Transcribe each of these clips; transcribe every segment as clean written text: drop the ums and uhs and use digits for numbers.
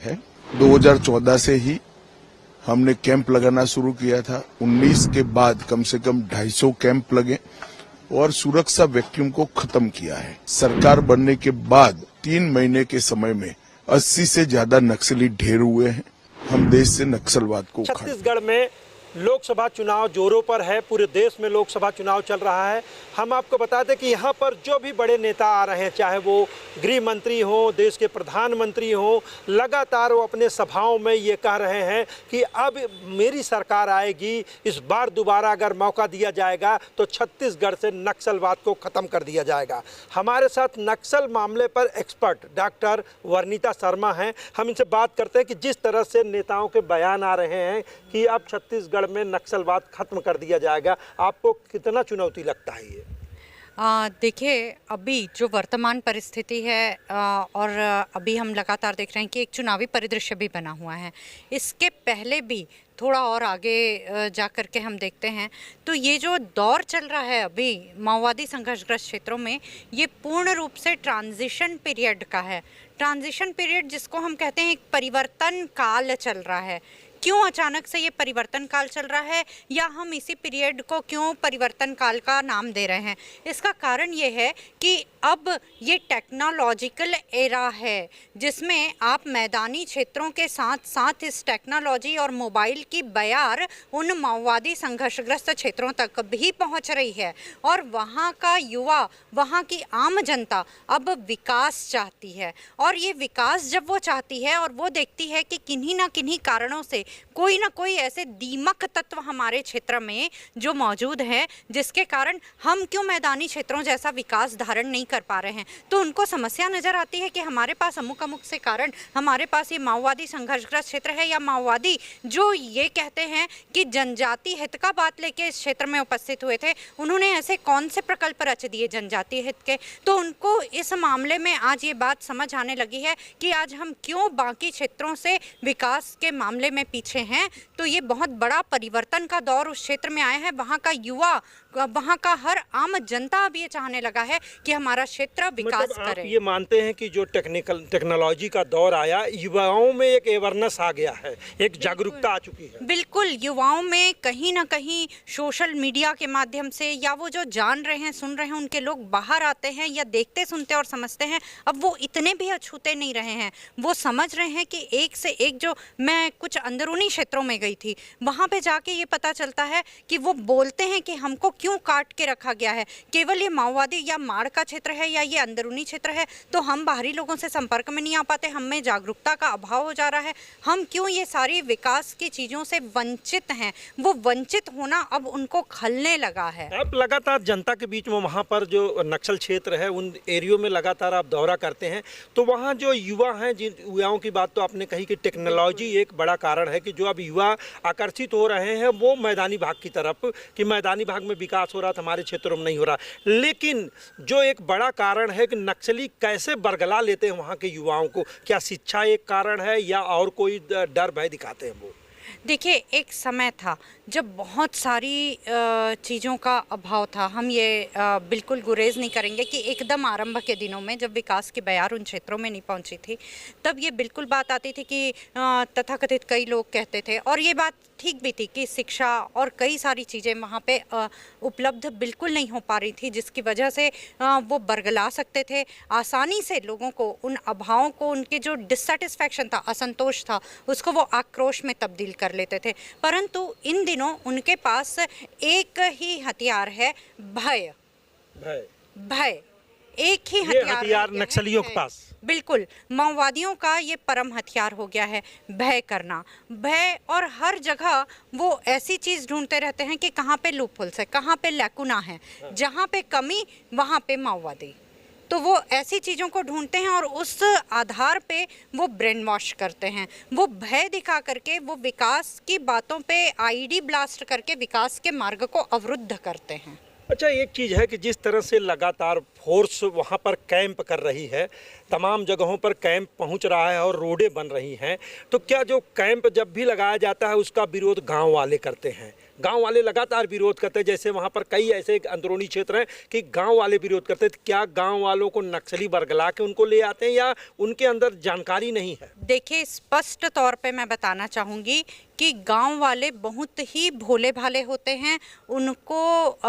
है। 2014 से ही हमने कैंप लगाना शुरू किया था। 19 के बाद कम से कम 250 कैंप लगे और सुरक्षा वैक्यूम को खत्म किया है। सरकार बनने के बाद 3 महीने के समय में 80 से ज्यादा नक्सली ढेर हुए हैं। हम देश से नक्सलवाद को छत्तीसगढ़ में लोकसभा चुनाव जोरों पर है, पूरे देश में लोकसभा चुनाव चल रहा है। हम आपको बता दें कि यहाँ पर जो भी बड़े नेता आ रहे हैं, चाहे वो गृह मंत्री हो, देश के प्रधानमंत्री हो, लगातार वो अपने सभाओं में ये कह रहे हैं कि अब मेरी सरकार आएगी, इस बार दोबारा अगर मौका दिया जाएगा तो छत्तीसगढ़ से नक्सलवाद को ख़त्म कर दिया जाएगा। हमारे साथ नक्सल मामले पर एक्सपर्ट डॉक्टर वर्णिता शर्मा हैं। हम इनसे बात करते हैं कि जिस तरह से नेताओं के बयान आ रहे हैं कि अब छत्तीसगढ़ में नक्सलवाद खत्म कर दिया जाएगा, आपको कितना चुनौती लगता है ये? देखिए, अभी जो वर्तमान परिस्थिति है और अभी हम लगातार देख रहे हैं कि एक चुनावी परिदृश्य भी बना हुआ है। इसके पहले भी थोड़ा और आगे जा कर के हम देखते हैं तो ये जो दौर चल रहा है अभी माओवादी संघर्षग्रस्त क्षेत्रों में, ये पूर्ण रूप से ट्रांजिशन पीरियड का है। ट्रांजिशन पीरियड जिसको हम कहते हैं एक परिवर्तन काल चल रहा है। क्यों अचानक से ये परिवर्तन काल चल रहा है, या हम इसी पीरियड को क्यों परिवर्तन काल का नाम दे रहे हैं? इसका कारण ये है कि अब ये टेक्नोलॉजिकल एरा है जिसमें आप मैदानी क्षेत्रों के साथ साथ इस टेक्नोलॉजी और मोबाइल की बयार उन माओवादी संघर्षग्रस्त क्षेत्रों तक भी पहुंच रही है और वहाँ का युवा, वहाँ की आम जनता अब विकास चाहती है। और ये विकास जब वो चाहती है और वो देखती है कि किन्हीं ना किन्हीं कारणों से कोई ना कोई ऐसे दीमक तत्व हमारे क्षेत्र में जो मौजूद हैं, जिसके कारण हम क्यों मैदानी क्षेत्रों जैसा विकास धारण नहीं कर पा रहे हैं, तो उनको समस्या नजर आती है कि हमारे पास अमुक अमुक से कारण हमारे पास ये माओवादी संघर्षग्रस्त क्षेत्र है, या माओवादी जो ये कहते हैं कि जनजाति हित का बात लेके इस क्षेत्र में उपस्थित हुए थे, उन्होंने ऐसे कौन से प्रकल्प रच दिए जनजाति हित के। तो उनको इस मामले में आज ये बात समझ आने लगी है कि आज हम क्यों बाकी क्षेत्रों से विकास के मामले में पीछे हैं। तो ये बहुत बड़ा परिवर्तन का दौर उस क्षेत्र में आया है। वहाँ का युवा, वहाँ का हर आम जनता अब ये चाहने लगा है कि हमारा क्षेत्र विकास करे। आप ये मानते हैं कि जो टेक्नोलॉजी का दौर आया, युवाओं में एक अवेयरनेस आ गया है, एक जागरूकता आ चुकी है? बिल्कुल, युवाओं में कहीं ना कहीं सोशल मीडिया के माध्यम से, या वो जो जान रहे हैं, सुन रहे हैं, उनके लोग बाहर आते हैं या देखते सुनते और समझते हैं। अब वो इतने भी अछूते नहीं रहे हैं। वो समझ रहे हैं कि एक से एक, जो मैं कुछ अंदरूनी क्षेत्रों में गई थी, वहाँ पे जाके ये पता चलता है कि वो बोलते हैं कि हमको क्यों काट के रखा गया है। केवल ये माओवादी या माड़ का क्षेत्र है या ये अंदरूनी क्षेत्र है तो हम बाहरी लोगों से संपर्क में नहीं आ पाते, हम में जागरूकता का अभाव हो जा रहा है। हम क्यों ये सारी विकास की चीज़ों से वंचित हैं, वो वंचित होना अब उनको खलने लगा है। आप लगातार जनता के बीच में, वहाँ पर जो नक्सल क्षेत्र है उन एरियो में लगातार आप दौरा करते हैं, तो वहाँ जो युवा हैं, जिन युवाओं की बात तो आपने कही कि टेक्नोलॉजी एक बड़ा कारण है कि जो अब युवा आकर्षित हो रहे हैं वो मैदानी भाग की तरफ, कि मैदानी भाग में विकास हो रहा था, हमारे क्षेत्रों में नहीं हो रहा। लेकिन जो एक बड़ा कारण है कि नक्सली कैसे बरगला लेते हैं वहाँ के युवाओं को, क्या शिक्षा एक कारण है या और कोई डर भय दिखाते हैं वो? देखिए, एक समय था जब बहुत सारी चीज़ों का अभाव था। हम ये बिल्कुल गुरेज नहीं करेंगे कि एकदम आरंभ के दिनों में जब विकास की बयार उन क्षेत्रों में नहीं पहुंची थी, तब ये बिल्कुल बात आती थी कि तथाकथित कई लोग कहते थे, और ये बात ठीक भी थी, कि शिक्षा और कई सारी चीज़ें वहाँ पे उपलब्ध बिल्कुल नहीं हो पा रही थी, जिसकी वजह से वो बरगला सकते थे आसानी से लोगों को, उन अभावों को, उनके जो डिससेटिस्फैक्शन था, असंतोष था, उसको वो आक्रोश में तब्दील कर लेते थे। परंतु इन दिनों उनके पास एक ही हथियार है, भय। भय एक ही हथियार नक्सलियों के पास। बिल्कुल, माओवादियों का ये परम हथियार हो गया है, भय करना। भय, और हर जगह वो ऐसी चीज़ ढूंढते रहते हैं कि कहाँ पे लूपहोल्स है, कहाँ पे लैकुना है, जहाँ पे कमी वहाँ पे माओवादी। तो वो ऐसी चीज़ों को ढूंढते हैं और उस आधार पे वो ब्रेन वॉश करते हैं। वो भय दिखा करके, वो विकास की बातों पे आईडी ब्लास्ट करके विकास के मार्ग को अवरुद्ध करते हैं। अच्छा, एक चीज़ है कि जिस तरह से लगातार फोर्स वहाँ पर कैंप कर रही है, तमाम जगहों पर कैंप पहुँच रहा है और रोडें बन रही हैं, तो क्या जो कैंप जब भी लगाया जाता है उसका विरोध गांव वाले करते हैं, गांव वाले लगातार विरोध करते हैं, जैसे वहां पर कई ऐसे अंदरूनी क्षेत्र हैं कि गांव वाले विरोध करते हैं। क्या गांव वालों को नक्सली बरगला के उनको ले आते हैं या उनके अंदर जानकारी नहीं है? देखिए, स्पष्ट तौर पे मैं बताना चाहूँगी कि गांव वाले बहुत ही भोले भाले होते हैं। उनको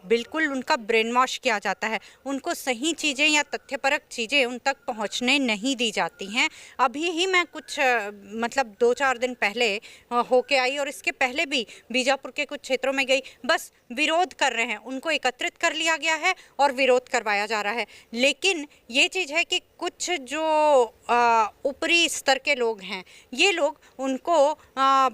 बिल्कुल उनका ब्रेन वॉश किया जाता है। उनको सही चीज़ें या तथ्यपरक चीज़ें उन तक पहुंचने नहीं दी जाती हैं। अभी ही मैं कुछ मतलब 2-4 दिन पहले होके आई और इसके पहले भी बीजापुर के कुछ क्षेत्रों में गई। बस विरोध कर रहे हैं, उनको एकत्रित कर लिया गया है और विरोध करवाया जा रहा है। लेकिन ये चीज़ है कि कुछ जो ऊपरी स्तर के लोग हैं, ये लोग उनको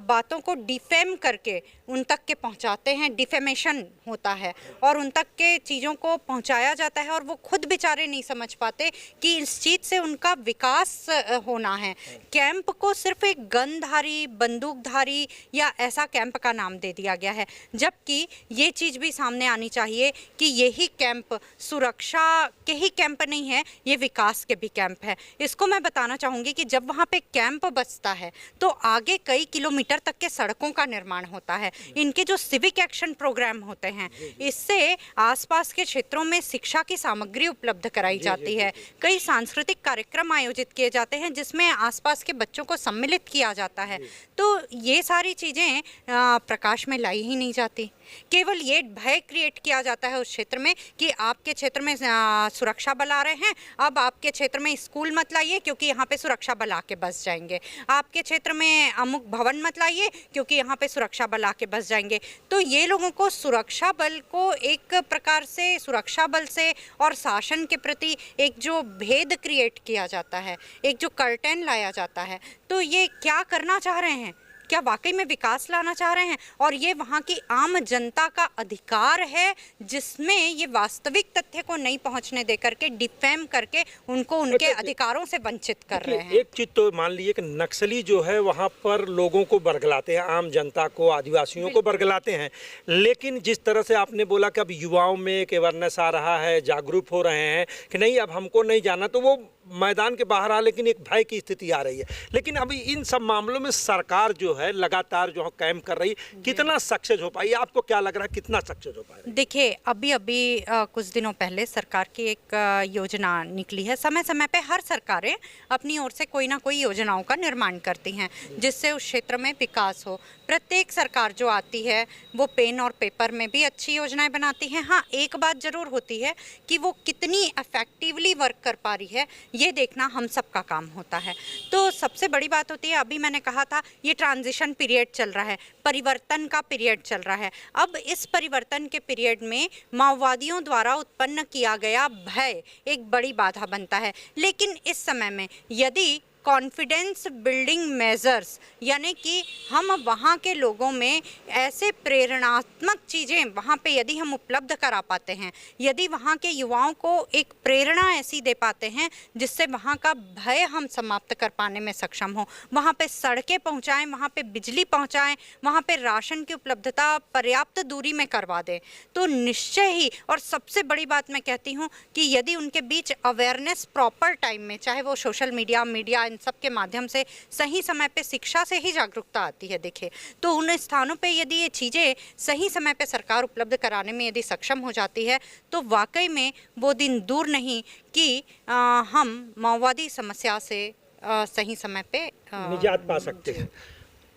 बातों को डिफेम करके उन तक के पहुंचाते हैं। डिफेमेशन होता है और उन तक के चीज़ों को पहुंचाया जाता है और वो खुद बेचारे नहीं समझ पाते कि इस चीज़ से उनका विकास होना है। कैंप को सिर्फ एक गनधारी, बंदूकधारी या ऐसा कैंप का नाम दे दिया गया है, जबकि ये चीज़ भी सामने आनी चाहिए कि यही कैंप सुरक्षा के ही कैंप नहीं है, ये विकास के भी कैंप है। इसको मैं बताना चाहूँगी कि जब वहाँ पे कैंप बसता है तो आगे कई किलोमीटर तक के सड़कों का निर्माण होता है। इनके जो सिविक एक्शन प्रोग्राम होते हैं, इससे आसपास के क्षेत्रों में शिक्षा की सामग्री उपलब्ध कराई जाती है। कई सांस्कृतिक कार्यक्रम आयोजित किए जाते हैं जिसमें आसपास के बच्चों को सम्मिलित किया जाता है। तो ये सारी चीज़ें प्रकाश में लाई ही नहीं जाती। केवल ये भय क्रिएट किया जाता है उस क्षेत्र में कि आपके क्षेत्र में सुरक्षा बल आ रहे हैं, अब आपके क्षेत्र में स्कूल मत लाइए क्योंकि यहाँ पे सुरक्षा बल आके बस जाएंगे। आपके क्षेत्र में अमुक भवन मत लाइए क्योंकि यहाँ पे सुरक्षा बल आके बस जाएंगे। तो ये लोगों को सुरक्षा बल को एक प्रकार से सुरक्षा बल से और शासन के प्रति एक जो भेद क्रिएट किया जाता है, एक जो कर्टेन लाया जाता है, तो ये क्या करना चाह रहे हैं? क्या वाकई में विकास लाना चाह रहे हैं? और ये वहाँ की आम जनता का अधिकार है जिसमें ये वास्तविक तथ्य को नहीं पहुँचने दे करके डिफेम करके उनको उनके अधिकारों से वंचित कर रहे हैं। एक चीज तो मान लीजिए कि नक्सली जो है वहाँ पर लोगों को बरगलाते हैं, आम जनता को, आदिवासियों को बरगलाते हैं। लेकिन जिस तरह से आपने बोला कि अब युवाओं में एक अवेयरनेस आ रहा है, जागरूक हो रहे हैं कि नहीं अब हमको नहीं जाना, तो वो मैदान के बाहर आ, लेकिन एक भय की स्थिति आ रही है। लेकिन अभी इन सब मामलों में सरकार जो है लगातार जो कैंप कर रही, कितना सक्सेस हो पाई? आपको क्या लग रहा है कितना सक्सेस हो पाएगा? देखिए, अभी कुछ दिनों पहले सरकार की एक योजना निकली है। समय समय पे हर सरकारें अपनी ओर से कोई ना कोई योजनाओं का निर्माण करती हैं जिससे उस क्षेत्र में विकास हो। प्रत्येक सरकार जो आती है वो पेन और पेपर में भी अच्छी योजनाएं बनाती हैं। हाँ, एक बात जरूर होती है कि वो कितनी इफेक्टिवली वर्क कर पा रही है, ये देखना हम सबका काम होता है। तो सबसे बड़ी बात होती है, अभी मैंने कहा था ये ट्रांजिशन पीरियड चल रहा है, परिवर्तन का पीरियड चल रहा है। अब इस परिवर्तन के पीरियड में माओवादियों द्वारा उत्पन्न किया गया भय एक बड़ी बाधा बनता है। लेकिन इस समय में यदि कॉन्फिडेंस बिल्डिंग मेजर्स, यानी कि हम वहाँ के लोगों में ऐसे प्रेरणात्मक चीज़ें वहाँ पे यदि हम उपलब्ध करा पाते हैं, यदि वहाँ के युवाओं को एक प्रेरणा ऐसी दे पाते हैं जिससे वहाँ का भय हम समाप्त कर पाने में सक्षम हो, वहाँ पे सड़कें पहुँचाएं, वहाँ पे बिजली पहुँचाएं, वहाँ पे राशन की उपलब्धता पर्याप्त दूरी में करवा दें, तो निश्चय ही, और सबसे बड़ी बात मैं कहती हूँ कि यदि उनके बीच अवेयरनेस प्रॉपर टाइम में, चाहे वो सोशल मीडिया इन सब के माध्यम से सही समय पे, शिक्षा से ही जागरूकता आती है, देखिए, तो उन स्थानों पे यदि ये चीज़ें सही समय पे सरकार उपलब्ध कराने में यदि सक्षम हो जाती है तो वाकई में वो दिन दूर नहीं कि हम माओवादी समस्या से सही समय पे निजात पा सकते हैं।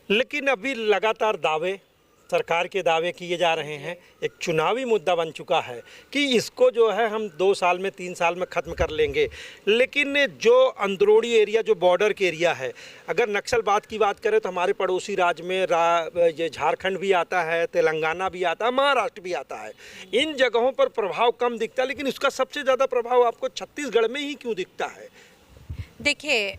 लेकिन अभी लगातार दावे, सरकार के दावे किए जा रहे हैं, एक चुनावी मुद्दा बन चुका है कि इसको जो है हम 2 साल में 3 साल में ख़त्म कर लेंगे। लेकिन जो अंदरूनी एरिया, जो बॉर्डर के एरिया है, अगर नक्सलवाद की बात करें तो हमारे पड़ोसी राज्य में ये झारखंड भी आता है, तेलंगाना भी आता है, महाराष्ट्र भी आता है। इन जगहों पर प्रभाव कम दिखता है, लेकिन इसका सबसे ज़्यादा प्रभाव आपको छत्तीसगढ़ में ही क्यों दिखता है? देखिए,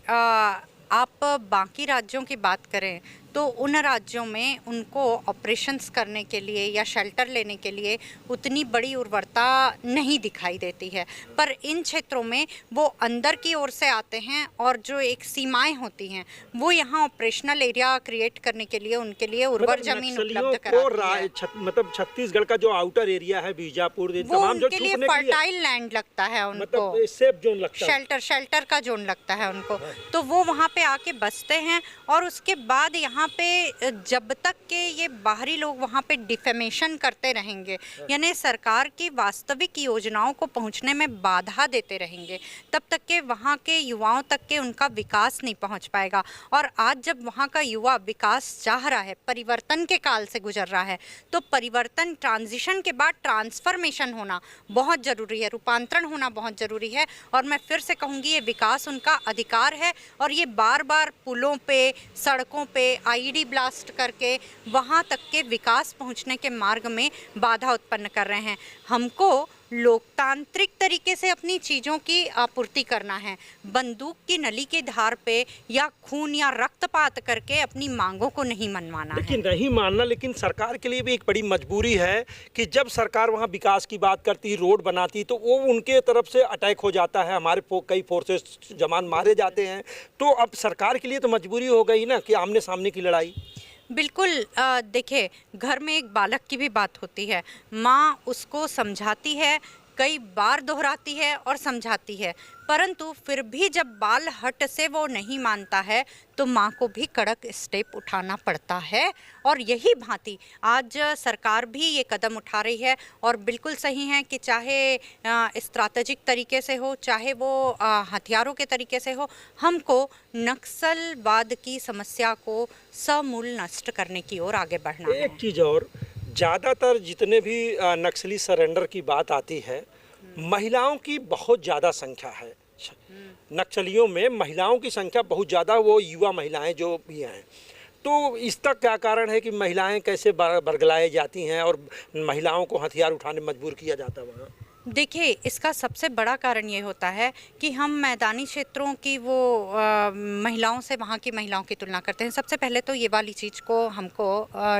आप बाकी राज्यों की बात करें तो उन राज्यों में उनको ऑपरेशंस करने के लिए या शेल्टर लेने के लिए उतनी बड़ी उर्वरता नहीं दिखाई देती है, पर इन क्षेत्रों में वो अंदर की ओर से आते हैं और जो एक सीमाएं होती हैं वो यहाँ ऑपरेशनल एरिया क्रिएट करने के लिए उनके लिए उर्वर जमीन उपलब्ध कराती है। मतलब छत्तीसगढ़ का जो आउटर एरिया है, बीजापुर, वो उनके लिए फर्टाइल लैंड लगता है, उनको मतलब सेफ जोन लगता है, शेल्टर का जोन लगता है उनको, तो वो वहाँ पे आके बसते हैं और उसके बाद यहाँ वहाँ पे जब तक के ये बाहरी लोग वहाँ पे डिफेमेशन करते रहेंगे, यानी सरकार की वास्तविक योजनाओं को पहुँचने में बाधा देते रहेंगे, तब तक के वहाँ के युवाओं तक के उनका विकास नहीं पहुँच पाएगा। और आज जब वहाँ का युवा विकास चाह रहा है, परिवर्तन के काल से गुजर रहा है, तो परिवर्तन, ट्रांजिशन के बाद ट्रांसफॉर्मेशन होना बहुत ज़रूरी है, रूपांतरण होना बहुत ज़रूरी है। और मैं फिर से कहूँगी, ये विकास उनका अधिकार है और ये बार बार पुलों पे, सड़कों पे आईडी ब्लास्ट करके वहाँ तक के विकास पहुँचने के मार्ग में बाधा उत्पन्न कर रहे हैं। हमको लोकतांत्रिक तरीके से अपनी चीज़ों की आपूर्ति करना है, बंदूक की नली की धार पे या खून या रक्तपात करके अपनी मांगों को नहीं मनवाना है। लेकिन नहीं मानना, लेकिन सरकार के लिए भी एक बड़ी मजबूरी है कि जब सरकार वहाँ विकास की बात करती, रोड बनाती, तो वो उनके तरफ से अटैक हो जाता है, हमारे कई फोर्सेस जवान मारे जाते हैं। तो अब सरकार के लिए तो मजबूरी हो गई ना कि आमने सामने की लड़ाई। बिल्कुल। देखिए, घर में एक बालक की भी बात होती है, माँ उसको समझाती है, कई बार दोहराती है और समझाती है, परंतु फिर भी जब बाल हट से वो नहीं मानता है तो माँ को भी कड़क स्टेप उठाना पड़ता है। और यही भांति आज सरकार भी ये कदम उठा रही है और बिल्कुल सही है कि चाहे स्ट्रैटेजिक तरीके से हो, चाहे वो हथियारों के तरीके से हो, हमको नक्सलवाद की समस्या को समूल नष्ट करने की ओर आगे बढ़ना है। एक चीज़ और, ज़्यादातर जितने भी नक्सली सरेंडर की बात आती है, महिलाओं की बहुत ज़्यादा संख्या है। नक्सलियों में महिलाओं की संख्या बहुत ज़्यादा, वो युवा महिलाएं जो भी हैं। तो इसका क्या कारण है कि महिलाएं कैसे बरगलाए जाती हैं और महिलाओं को हथियार उठाने मजबूर किया जाता है वहाँ? देखिए, इसका सबसे बड़ा कारण ये होता है कि हम मैदानी क्षेत्रों की वो महिलाओं से वहाँ की महिलाओं की तुलना करते हैं। सबसे पहले तो ये वाली चीज़ को हमको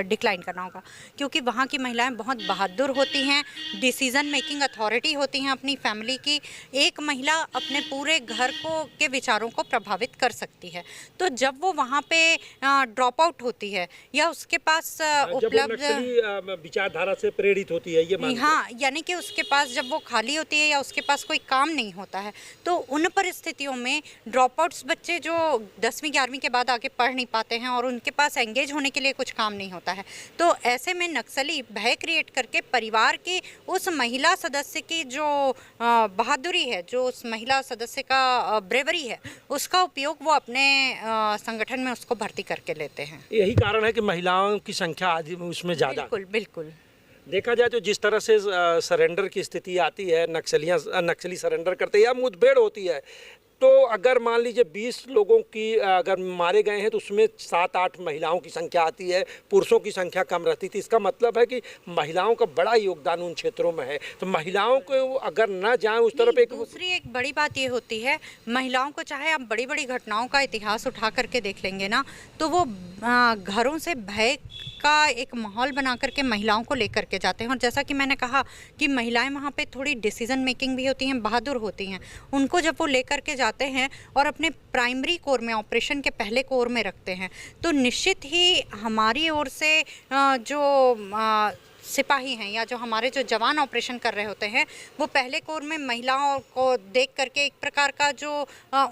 डिक्लाइन करना होगा, क्योंकि वहाँ की महिलाएं बहुत बहादुर होती हैं, डिसीज़न मेकिंग अथॉरिटी होती हैं अपनी फैमिली की। एक महिला अपने पूरे घर को के विचारों को प्रभावित कर सकती है। तो जब वो वहाँ पे ड्रॉप आउट होती है या उसके पास उपलब्ध विचारधारा से प्रेरित होती है, ये हाँ, यानी कि उसके पास जब वो खाली होती है या उसके पास कोई काम नहीं होता है, तो उन परिस्थितियों में ड्रॉप आउट्स बच्चे जो 10वीं 11वीं के बाद आगे पढ़ नहीं पाते हैं और उनके पास एंगेज होने के लिए कुछ काम नहीं होता है, तो ऐसे में नक्सली भय क्रिएट करके परिवार की उस महिला सदस्य की जो बहादुरी है, जो उस महिला सदस्य का ब्रेवरी है, उसका उपयोग वो अपने संगठन में उसको भर्ती करके लेते हैं। यही कारण है कि महिलाओं की संख्या उसमें ज़्यादा। बिल्कुल बिल्कुल। देखा जाए तो जिस तरह से सरेंडर की स्थिति आती है, नक्सली सरेंडर करते हैं या मुठभेड़ होती है, तो अगर मान लीजिए 20 लोगों की अगर मारे गए हैं तो उसमें 7-8 महिलाओं की संख्या आती है, पुरुषों की संख्या कम रहती थी। इसका मतलब है कि महिलाओं का बड़ा योगदान उन क्षेत्रों में है। तो महिलाओं को अगर न जाएं उस तरफ, एक दूसरी एक बड़ी बात ये होती है, महिलाओं को चाहे आप बड़ी बड़ी घटनाओं का इतिहास उठा करके देख लेंगे ना, तो वो घरों से भय का एक माहौल बना करके महिलाओं को लेकर के जाते हैं। और जैसा कि मैंने कहा कि महिलाएं वहाँ पे थोड़ी डिसीजन मेकिंग भी होती हैं, बहादुर होती हैं, उनको जब वो लेकर के जाते हैं और अपने प्राइमरी कोर में, ऑपरेशन के पहले कोर में रखते हैं, तो निश्चित ही हमारी ओर से जो सिपाही हैं या जो हमारे जो जवान ऑपरेशन कर रहे होते हैं, वो पहले कोर में महिलाओं को देख करके एक प्रकार का जो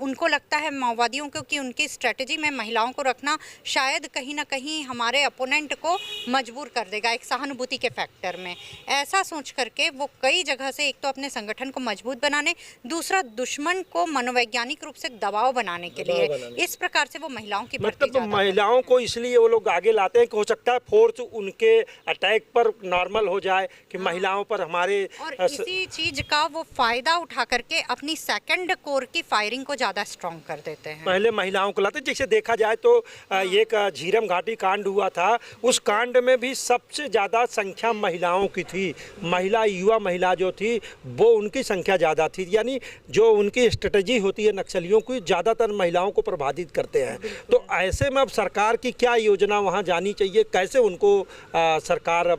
उनको लगता है माओवादियों को कि उनकी स्ट्रेटजी में महिलाओं को रखना शायद कहीं ना कहीं हमारे अपोनेंट को मजबूर कर देगा, एक सहानुभूति के फैक्टर में। ऐसा सोच करके वो कई जगह से एक तो अपने संगठन को मजबूत बनाने, दूसरा दुश्मन को मनोवैज्ञानिक रूप से दबाव बनाने के लिए इस प्रकार से वो महिलाओं की मतलब महिलाओं को इसलिए वो लोग आगे लाते हैं कि हो सकता है फोर्स उनके अटैक पर नॉर्मल हो जाए कि महिलाओं पर हमारे, और इसी चीज का वो फायदा उठा करके अपनी सेकंड कोर की फायरिंग को ज्यादा स्ट्रॉन्ग कर देते हैं। पहले महिलाओं को लाते, जैसे देखा जाए तो एक झीरम घाटी कांड हुआ था, उस कांड में भी सबसे ज़्यादा संख्या महिलाओं की थी। महिला, युवा महिला जो थी वो उनकी संख्या ज़्यादा थी, यानी जो उनकी स्ट्रेटजी होती है नक्सलियों की, ज़्यादातर महिलाओं को प्रभावित करते हैं। तो ऐसे में अब सरकार की क्या योजना वहाँ जानी चाहिए, कैसे उनको सरकार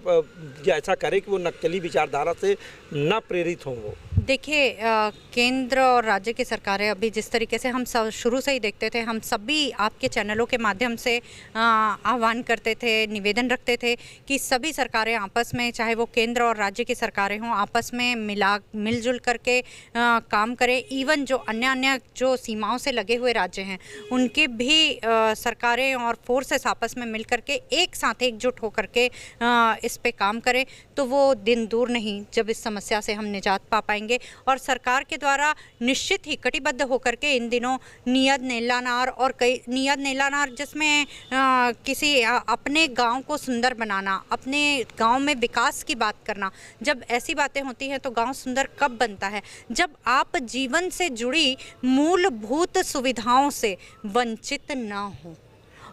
ऐसा करे कि वो नक्सली विचारधारा से न प्रेरित हों? वो देखिए केंद्र और राज्य की सरकारें अभी जिस तरीके से हम सब शुरू से ही देखते थे, हम सभी आपके चैनलों के माध्यम से आह्वान करते थे, निवेदन रखते थे कि सभी सरकारें आपस में, चाहे वो केंद्र और राज्य की सरकारें हों, आपस में मिलजुल करके काम करें। इवन जो अन्य जो सीमाओं से लगे हुए राज्य हैं उनके भी सरकारें और फोर्सेस आपस में मिल करके एक साथ एकजुट होकर के इस पे काम करें, तो वो दिन दूर नहीं जब इस समस्या से हम निजात पा पाएंगे। और सरकार के द्वारा निश्चित ही कटिबद्ध होकर के इन दिनों नियत नेलानार और कई नियत नेलानार, जिसमें किसी अपने गांव को सुंदर बनाना, अपने गांव में विकास की बात करना, जब ऐसी बातें होती हैं तो गांव सुंदर कब बनता है? जब आप जीवन से जुड़ी मूलभूत सुविधाओं से वंचित ना हो।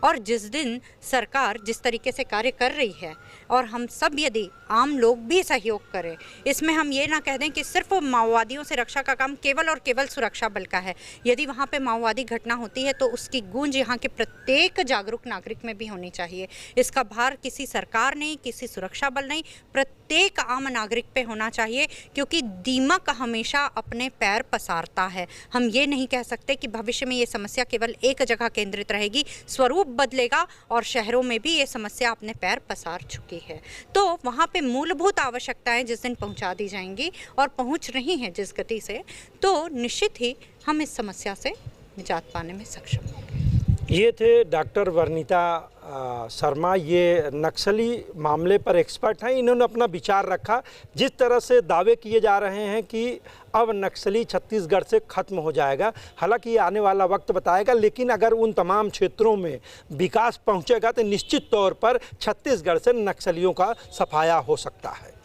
और जिस दिन सरकार जिस तरीके से कार्य कर रही है और हम सब यदि आम लोग भी सहयोग करें, इसमें हम ये ना कह दें कि सिर्फ माओवादियों से रक्षा का काम केवल और केवल सुरक्षा बल का है। यदि वहाँ पे माओवादी घटना होती है तो उसकी गूंज यहाँ के प्रत्येक जागरूक नागरिक में भी होनी चाहिए। इसका भार किसी सरकार नहीं, किसी सुरक्षा बल नहीं, प्रत्येक आम नागरिक पे होना चाहिए, क्योंकि दीमक हमेशा अपने पैर पसारता है। हम ये नहीं कह सकते कि भविष्य में ये समस्या केवल एक जगह केंद्रित रहेगी, स्वरूप बदलेगा और शहरों में भी ये समस्या अपने पैर पसार चुकी है। तो वहाँ पे मूलभूत आवश्यकताएं जिस दिन पहुँचा दी जाएंगी और पहुँच रही हैं जिस गति से, तो निश्चित ही हम इस समस्या से निजात पाने में सक्षम होंगे। ये थे डॉक्टर वर्णिता शर्मा, ये नक्सली मामले पर एक्सपर्ट हैं। इन्होंने अपना विचार रखा। जिस तरह से दावे किए जा रहे हैं कि अब नक्सली छत्तीसगढ़ से ख़त्म हो जाएगा, हालांकि ये आने वाला वक्त बताएगा, लेकिन अगर उन तमाम क्षेत्रों में विकास पहुंचेगा तो निश्चित तौर पर छत्तीसगढ़ से नक्सलियों का सफाया हो सकता है।